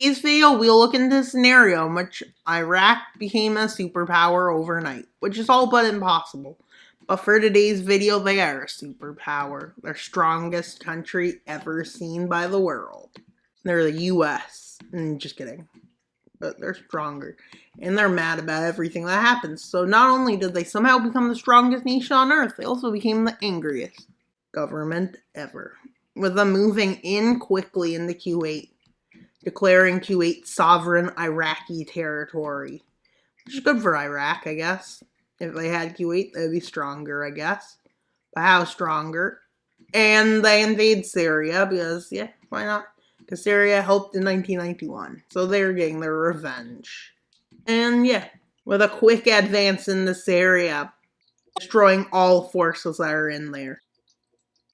In today's video, we'll look into a scenario in which Iraq became a superpower overnight, which is all but impossible. But for today's video, they are a superpower. They're strongest country ever seen by the world. They're the US. Just kidding. But they're stronger. And they're mad about everything that happens. So not only did they somehow become the strongest nation on Earth, they also became the angriest government ever. With them moving in quickly into Kuwait, declaring Kuwait sovereign Iraqi territory. Which is good for Iraq, I guess. If they had Kuwait, they'd be stronger, I guess. But how stronger? And they invade Syria because, yeah, why not? Because Syria helped in 1991. So they're getting their revenge. And yeah, with a quick advance into Syria, destroying all forces that are in there.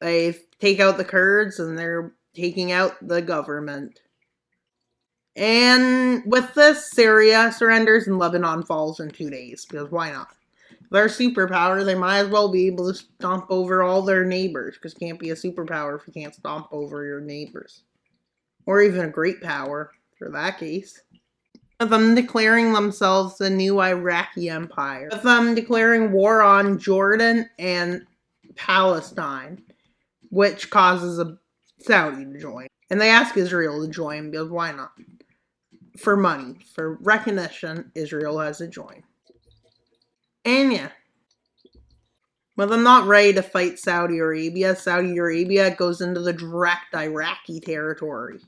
They take out the Kurds and they're taking out the government. And with this, Syria surrenders and Lebanon falls in 2 days, because why not? If they're a superpower, they might as well be able to stomp over all their neighbors, because you can't be a superpower if you can't stomp over your neighbors. Or even a great power, for that case. With them declaring themselves the new Iraqi empire. With them declaring war on Jordan and Palestine, which causes a Saudi to join. And they ask Israel to join, because why not? For money, for recognition, Israel has to join. And yeah, with them not ready to fight Saudi Arabia goes into the direct Iraqi territory.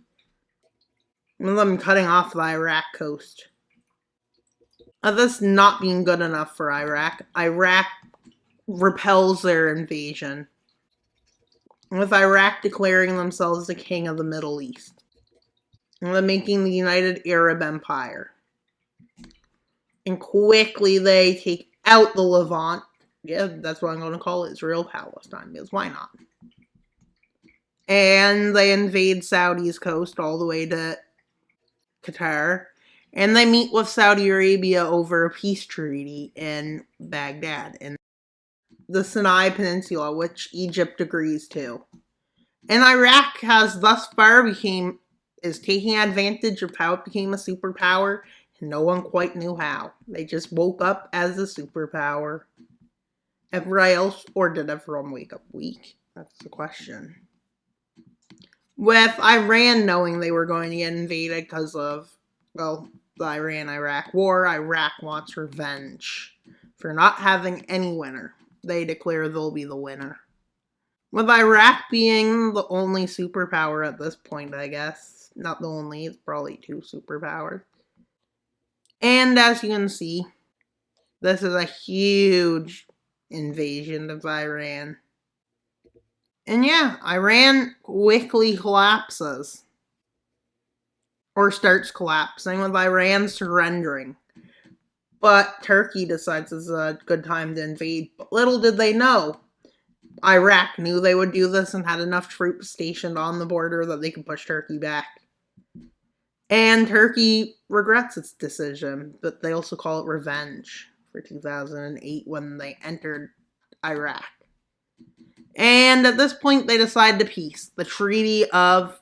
With them cutting off the Iraq coast. This not being good enough for Iraq, Iraq repels their invasion. With Iraq declaring themselves the king of the Middle East. And then making the United Arab Empire. And quickly they take out the Levant. Yeah, that's what I'm going to call Israel Palestine, because why not? And they invade Saudi's coast all the way to Qatar. And they meet with Saudi Arabia over a peace treaty in Baghdad, in the Sinai Peninsula, which Egypt agrees to. And Iraq has thus far is taking advantage of how it became a superpower, and no one quite knew how. They just woke up as a superpower. Everybody else, or did everyone wake up weak? That's the question. With Iran knowing they were going to get invaded because of, well, the Iran-Iraq war, Iraq wants revenge for not having any winner. They declare they'll be the winner. With Iraq being the only superpower at this point, I guess. Not the only, it's probably 2 superpowers. And as you can see, this is a huge invasion of Iran. And yeah, Iran quickly collapses. Or starts collapsing, with Iran surrendering. But Turkey decides it's a good time to invade. But little did they know, Iraq knew they would do this and had enough troops stationed on the border that they could push Turkey back. And Turkey regrets its decision, but they also call it revenge for 2008 when they entered Iraq. And at this point, they decide to peace. The Treaty of...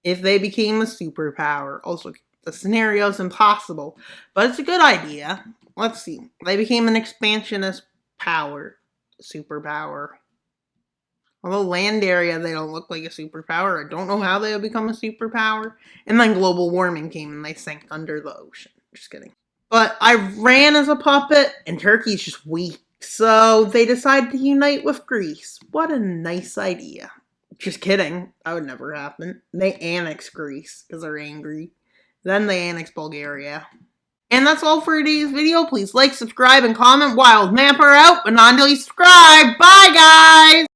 If they became a superpower. Also, the scenario is impossible, but it's a good idea. Let's see. They became an expansionist superpower. Although land area, they don't look like a superpower. I don't know how they would become a superpower. And then global warming came and they sank under the ocean. Just kidding. But Iran is a puppet and Turkey's just weak. So they decide to unite with Greece. What a nice idea. Just kidding. That would never happen. They annex Greece because they're angry. Then they annex Bulgaria. And that's all for today's video. Please like, subscribe, and comment. Wild Mapper out, but not until you subscribe. Bye, guys!